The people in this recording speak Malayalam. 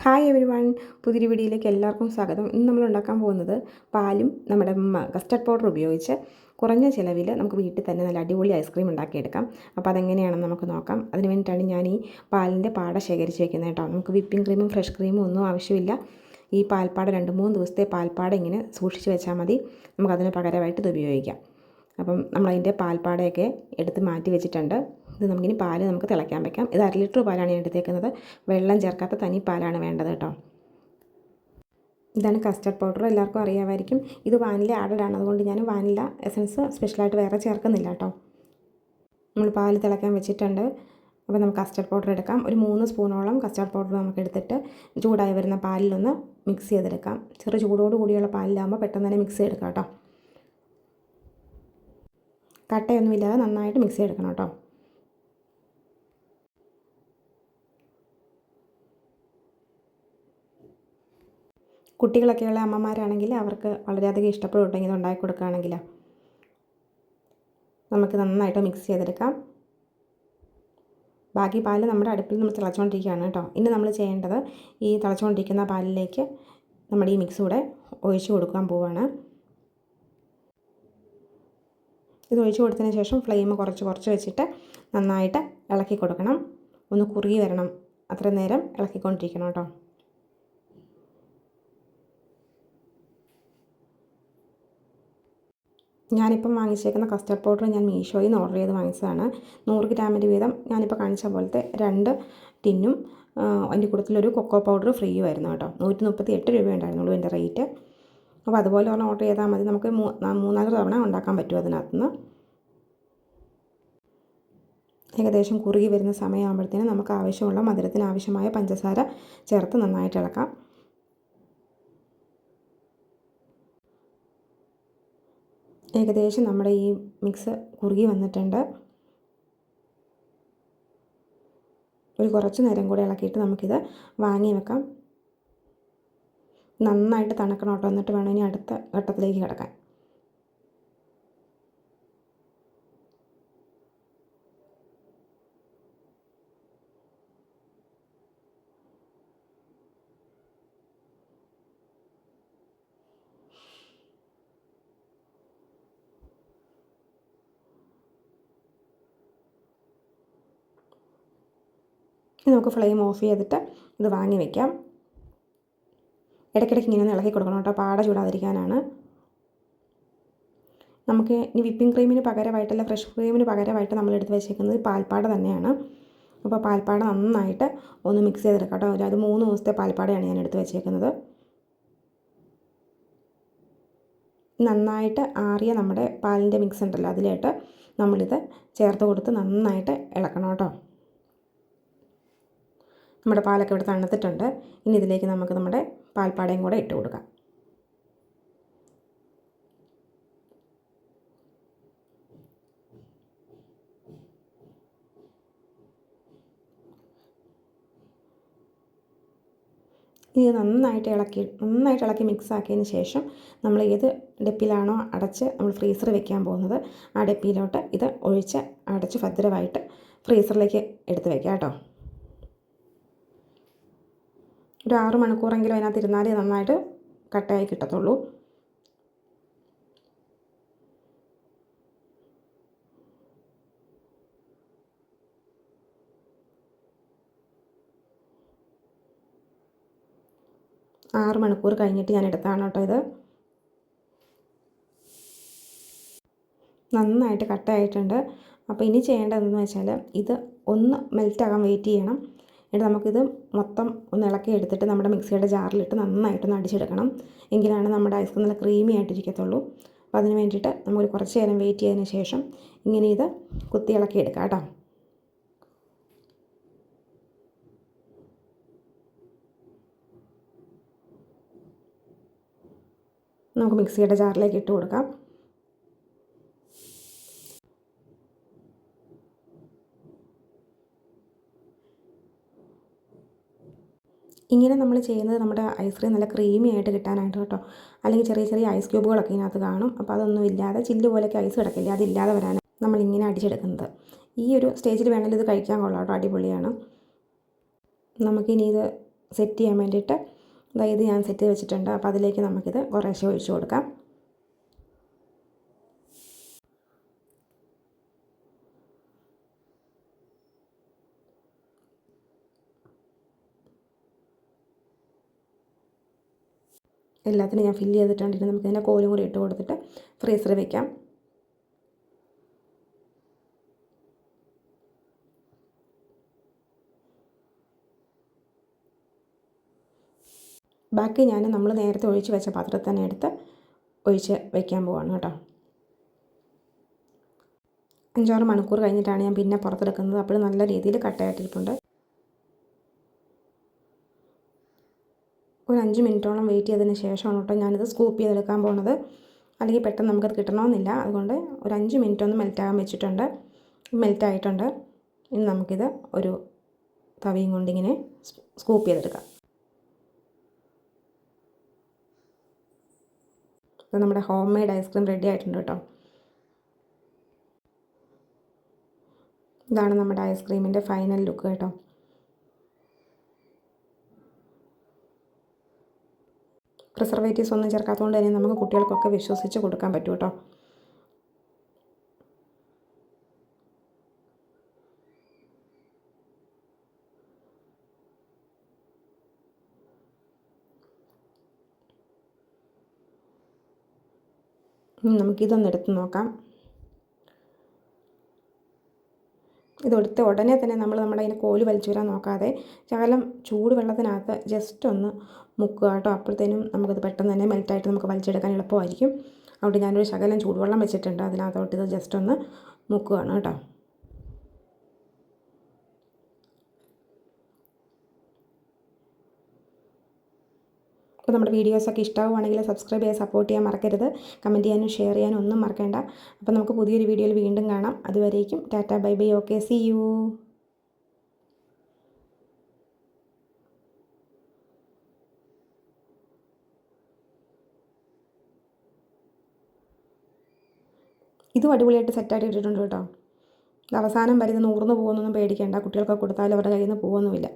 ഹായ് എവരി വൺ, പുതിയൊരു വീഡിയോയിലേക്ക് എല്ലാവർക്കും സ്വാഗതം. ഇന്ന് നമ്മൾ ഉണ്ടാക്കാൻ പോകുന്നത് പാലും നമ്മുടെ കസ്റ്റർഡ് പൗഡർ ഉപയോഗിച്ച് കുറഞ്ഞ ചിലവിൽ നമുക്ക് വീട്ടിൽ തന്നെ നല്ല അടിപൊളി ഐസ്ക്രീം ഉണ്ടാക്കിയെടുക്കാം. അപ്പോൾ അതെങ്ങനെയാണെന്ന് നമുക്ക് നോക്കാം. അതിന് വേണ്ടിയിട്ടാണ് ഞാൻ ഈ പാലിൻ്റെ പാട ശേഖരിച്ച് വയ്ക്കുന്നത് കേട്ടോ. നമുക്ക് വിപ്പിംഗ് ക്രീമും ഫ്രഷ് ക്രീമും ഒന്നും ആവശ്യമില്ല. ഈ പാൽപ്പാട 2-3 ദിവസത്തെ പാൽപ്പാട ഇങ്ങനെ സൂക്ഷിച്ച് വെച്ചാൽ മതി. നമുക്കതിന് പകരമായിട്ട് ഇത് ഉപയോഗിക്കാം. അപ്പം നമ്മളതിൻ്റെ പാൽപ്പാടയൊക്കെ എടുത്ത് മാറ്റി വെച്ചിട്ടുണ്ട്. ഇത് നമുക്കിനി പാല് നമുക്ക് തിളയ്ക്കാൻ വയ്ക്കാം. ഇത് 1/2 ലിറ്റർ പാലാണ് ഞാൻ എടുത്തേക്കുന്നത്. വെള്ളം ചേർക്കാത്ത തനി പാലാണ് വേണ്ടത് കേട്ടോ. ഇതാണ് കസ്റ്റർഡ് പൗഡർ, എല്ലാവർക്കും അറിയാമായിരിക്കും. ഇത് വാനില ആഡഡ് ആണ്, അതുകൊണ്ട് ഞാൻ വാനില എസൻസ് സ്പെഷ്യലായിട്ട് വേറെ ചേർക്കുന്നില്ല കേട്ടോ. നമ്മൾ പാല് തിളയ്ക്കാൻ വെച്ചിട്ടുണ്ട്. അപ്പോൾ നമുക്ക് കസ്റ്റർഡ് പൗഡർ എടുക്കാം. ഒരു 3 സ്പൂണോളം കസ്റ്റർഡ് പൗഡർ നമുക്ക് എടുത്തിട്ട് ചൂടായി വരുന്ന പാലിലൊന്ന് മിക്സ് ചെയ്തെടുക്കാം. ചെറു ചൂടോട് കൂടിയുള്ള പാലിലാകുമ്പോൾ പെട്ടെന്ന് തന്നെ മിക്സ് ചെയ്തെടുക്കാം കേട്ടോ. കട്ടയൊന്നുമില്ലാതെ നന്നായിട്ട് മിക്സ് ചെയ്തെടുക്കണം കേട്ടോ. കുട്ടികളൊക്കെയുള്ള അമ്മമാരാണെങ്കിൽ അവർക്ക് വളരെയധികം ഇഷ്ടപ്പെടുണ്ടെങ്കിൽ ഇത് ഉണ്ടാക്കി കൊടുക്കുകയാണെങ്കിൽ നമുക്ക് നന്നായിട്ട് മിക്സ് ചെയ്തെടുക്കാം. ബാക്കി പാല് നമ്മുടെ അടുപ്പിൽ നമ്മൾ തിളച്ചുകൊണ്ടിരിക്കുകയാണ് കേട്ടോ. ഇനി നമ്മൾ ചെയ്യേണ്ടത് ഈ തിളച്ചുകൊണ്ടിരിക്കുന്ന പാലിലേക്ക് നമ്മുടെ ഈ മിക്സ് കൂടെ ഒഴിച്ചു കൊടുക്കാൻ പോവുകയാണ്. ഇത് ഒഴിച്ചു കൊടുത്തതിന് ശേഷം ഫ്ലെയിം കുറച്ച് വെച്ചിട്ട് നന്നായിട്ട് ഇളക്കി കൊടുക്കണം. ഒന്ന് കുറുകി വരണം, അത്ര നേരം ഇളക്കിക്കൊണ്ടിരിക്കണം കേട്ടോ. ഞാനിപ്പം വാങ്ങിച്ചേക്കുന്ന കസ്റ്റർഡ് പൗഡർ ഞാൻ മീഷോയിൽ നിന്ന് ഓർഡർ ചെയ്ത് വാങ്ങിച്ചതാണ്. 100 ഗ്രാമിൻ്റെ വീതം ഞാനിപ്പോൾ കാണിച്ച പോലത്തെ 2 ടിന്നും അതിൻ്റെ കൂട്ടത്തിലൊരു കൊക്കോ പൗഡർ ഫ്രീ ആയിരുന്നു കേട്ടോ. 138 രൂപ ഉണ്ടായിരുന്നുള്ളൂ എൻ്റെ റേറ്റ്. അപ്പോൾ അതുപോലെ ഒരെണ്ണം ഓർഡർ ചെയ്താൽ മതി. നമുക്ക് 3-4 തവണ ഉണ്ടാക്കാൻ പറ്റും അതിനകത്തുനിന്ന്. ഏകദേശം കുറുകി വരുന്ന സമയമാകുമ്പോഴത്തേനും നമുക്ക് ആവശ്യമുള്ള മധുരത്തിന് ആവശ്യമായ പഞ്ചസാര ചേർത്ത് നന്നായിട്ട് ഇളക്കാം. ഏകദേശം നമ്മുടെ ഈ മിക്സ് കുറുകി വന്നിട്ടുണ്ട്. ഒരു കുറച്ച് നേരം കൂടെ ഇളക്കിയിട്ട് നമുക്കിത് വാങ്ങി വെക്കാം. നന്നായിട്ട് തണുക്കണം കേട്ടോ, എന്നിട്ട് വേണം ഇനി അടുത്ത ഘട്ടത്തിലേക്ക് കിടക്കാൻ. ഇനി നമുക്ക് ഫ്ലെയിം ഓഫ് ചെയ്തിട്ട് ഇത് വാങ്ങി വയ്ക്കാം. ഇടയ്ക്കിടയ്ക്ക് ഇങ്ങനെ ഒന്ന് ഇളക്കി കൊടുക്കണം കേട്ടോ, പാട ചൂടാതിരിക്കാനാണ്. നമുക്ക് ഇനി വിപ്പിംഗ് ക്രീമിന് പകരമായിട്ടല്ല, ഫ്രഷ് ക്രീമിന് പകരമായിട്ട് നമ്മൾ എടുത്ത് വെച്ചേക്കുന്നത് പാൽപ്പാട തന്നെയാണ്. അപ്പോൾ പാൽപ്പാട നന്നായിട്ട് ഒന്ന് മിക്സ് ചെയ്തെടുക്കാം കേട്ടോ. ഒരു 3 ദിവസത്തെ പാൽപ്പാടയാണ് ഞാൻ എടുത്ത് വെച്ചേക്കുന്നത്. നന്നായിട്ട് ആറിയ നമ്മുടെ പാലിൻ്റെ മിക്സ് ഉണ്ടല്ലോ, അതിലായിട്ട് നമ്മളിത് ചേർത്ത് കൊടുത്ത് നന്നായിട്ട് ഇളക്കണം കേട്ടോ. നമ്മുടെ പാലൊക്കെ ഇവിടെ തണുത്തിട്ടുണ്ട്. ഇനി ഇതിലേക്ക് നമുക്ക് നമ്മുടെ പാൽപ്പാടയും കൂടെ ഇട്ട് കൊടുക്കാം. ഇനി നന്നായിട്ട് ഇളക്കി മിക്സ് ആക്കിയതിന് ശേഷം നമ്മൾ ഏത് ഡെപ്പിലാണോ അടച്ച് നമ്മൾ ഫ്രീസർ വെക്കാൻ പോകുന്നത് ആ ഡെപ്പിയിലോട്ട് ഇത് ഒഴിച്ച് അടച്ച് ഭദ്രമായിട്ട് ഫ്രീസറിലേക്ക് എടുത്ത് വയ്ക്കാം കേട്ടോ. ഒരു 6 മണിക്കൂറെങ്കിലും അതിനകത്ത് ഇരുന്നാലേ നന്നായിട്ട് കട്ടയായി കിട്ടത്തുള്ളൂ. ആറ് മണിക്കൂർ കഴിഞ്ഞിട്ട് ഞാൻ എടുത്താണ് കേട്ടോ ഇത്. നന്നായിട്ട് കട്ടയായിട്ടുണ്ട്. അപ്പോൾ ഇനി ചെയ്യേണ്ടതെന്ന് വെച്ചാൽ ഇത് ഒന്ന് മെൽറ്റാകാൻ വെയിറ്റ് ചെയ്യണം. എന്നിട്ട് നമുക്കിത് മൊത്തം ഒന്ന് ഇളക്കി എടുത്തിട്ട് നമ്മുടെ മിക്സിയുടെ ജാറിലിട്ട് നന്നായിട്ടൊന്ന് അടിച്ചെടുക്കണം. എങ്കിലാണ് നമ്മുടെ ഐസ്ക്രീം നല്ല ക്രീമി ആയിട്ടിരിക്കത്തുള്ളൂ. അപ്പോൾ അതിന് വേണ്ടിയിട്ട് നമുക്ക് കുറച്ച് നേരം വെയിറ്റ് ചെയ്തതിന് ശേഷം ഇങ്ങനെ ഇത് കുത്തി ഇളക്കി എടുക്കാം കേട്ടോ. നമുക്ക് മിക്സിയുടെ ജാറിലേക്ക് ഇട്ട് കൊടുക്കാം. ഇങ്ങനെ നമ്മൾ ചെയ്യുന്നത് നമ്മുടെ ഐസ്ക്രീം നല്ല ക്രീമി ആയിട്ട് കിട്ടാനായിട്ട് കേട്ടോ. അല്ലെങ്കിൽ ചെറിയ ഐസ് ക്യൂബുകളൊക്കെ ഇതിനകത്ത് കാണും. അപ്പോൾ അതൊന്നും ഇല്ലാതെ ചില്ല് പോലെയൊക്കെ ഐസ് കിടക്കില്ല, അതില്ലാതെ വരാനാണ് നമ്മളിങ്ങനെ അടിച്ചെടുക്കുന്നത്. ഈ ഒരു സ്റ്റേജിൽ വേണമെങ്കിൽ ഇത് കഴിക്കാൻ കൊള്ളാം കേട്ടോ, അടിപൊളിയാണ്. നമുക്കിനി ഇത് സെറ്റ് ചെയ്യാൻ വേണ്ടിയിട്ട് ഇത് ഞാൻ സെറ്റ് ചെയ്ത് വെച്ചിട്ടുണ്ട്. അപ്പോൾ അതിലേക്ക് നമുക്കിത് കുറേശ്ശെ ഒഴിച്ചു കൊടുക്കാം. എല്ലാത്തിനും ഞാൻ ഫില്ല് ചെയ്തിട്ടുണ്ട്. നമുക്കിതിൻ്റെ കോലും കൂടി ഇട്ട് കൊടുത്തിട്ട് ഫ്രീസറിൽ വെക്കാം. ബാക്കി നമ്മൾ നേരത്തെ ഒഴിച്ച് വെച്ച പാത്രത്തിൽ തന്നെ എടുത്ത് ഒഴിച്ച് വയ്ക്കാൻ പോവാണ് കേട്ടോ. 5-6 മണിക്കൂർ കഴിഞ്ഞിട്ടാണ് ഞാൻ പിന്നെ പുറത്തെടുക്കുന്നത്. അപ്പോൾ നല്ല രീതിയിൽ കട്ടയായിട്ടിരിപ്പുണ്ട്. ഒരു 5 മിനിറ്റോളം വെയിറ്റ് ചെയ്തതിന് ശേഷമാണ് കേട്ടോ ഞാനിത് സ്കൂപ്പ് ചെയ്തെടുക്കാൻ പോകുന്നത്. അല്ലെങ്കിൽ പെട്ടെന്ന് നമുക്കത് കിട്ടണമെന്നില്ല. അതുകൊണ്ട് ഒരു 5 മിനിറ്റ് ഒന്ന് മെൽറ്റാകാൻ വെച്ചിട്ടുണ്ട്. മെൽറ്റായിട്ടുണ്ട്. ഇനി നമുക്കിത് ഒരു തവിയും കൊണ്ടിങ്ങനെ സ്കൂപ്പ് ചെയ്തെടുക്കാം. ഇത് നമ്മുടെ ഹോം മെയ്ഡ് ഐസ്ക്രീം റെഡി ആയിട്ടുണ്ട് കേട്ടോ. ഇതാണ് നമ്മുടെ ഐസ്ക്രീമിൻ്റെ ഫൈനൽ ലുക്ക് കേട്ടോ. പ്രിസർവേറ്റീവ്സ് ഒന്നും ചേർക്കാത്തതുകൊണ്ട് തന്നെ നമുക്ക് കുട്ടികൾക്കൊക്കെ വിശ്വസിച്ച് കൊടുക്കാൻ പറ്റും കേട്ടോ. നമുക്കിതൊന്ന് എടുത്ത് നോക്കാം. ഇതെടുത്ത ഉടനെ തന്നെ നമ്മുടെ അതിന് കോല് വലിച്ചു വരാൻ നോക്കാതെ ശകലം ചൂട് വെള്ളത്തിനകത്ത് ജസ്റ്റ് ഒന്ന് മുക്കുക കേട്ടോ. അപ്പോഴത്തേനും നമുക്കത് പെട്ടെന്ന് തന്നെ മെൽറ്റായിട്ട് നമുക്ക് വലിച്ചെടുക്കാൻ എളുപ്പമായിരിക്കും. അതുകൊണ്ട് ഞാനൊരു ശകലം ചൂടുവെള്ളം വെച്ചിട്ടുണ്ട്. അതിനകത്തോട്ട് ഇത് ജസ്റ്റ് ഒന്ന് മുക്കുകയാണ് കേട്ടോ. അപ്പോൾ നമ്മുടെ വീഡിയോസൊക്കെ ഇഷ്ടമാവുകയാണെങ്കിൽ സബ്സ്ക്രൈബ് ചെയ്യാൻ സപ്പോർട്ട് ചെയ്യാൻ മറക്കരുത്. കമൻറ്റ് ചെയ്യാനും ഷെയർ ചെയ്യാനും ഒന്നും മറക്കണ്ട. അപ്പോൾ നമുക്ക് പുതിയൊരു വീഡിയോയിൽ വീണ്ടും കാണാം. അതുവരേക്കും tata bye bye. Okay, see you. ഇതും അടിപൊളിയായിട്ട് സെറ്റായിട്ട് ഇട്ടിട്ടുണ്ട് കേട്ടോ. അവസാനം വരെ ഇത് നൂർന്ന് പോകുന്നൊന്നും പേടിക്കേണ്ട. കുട്ടികൾക്ക് കൊടുത്താലും അവരുടെ കയ്യിൽ നിന്ന് പോകുന്നുമില്ല.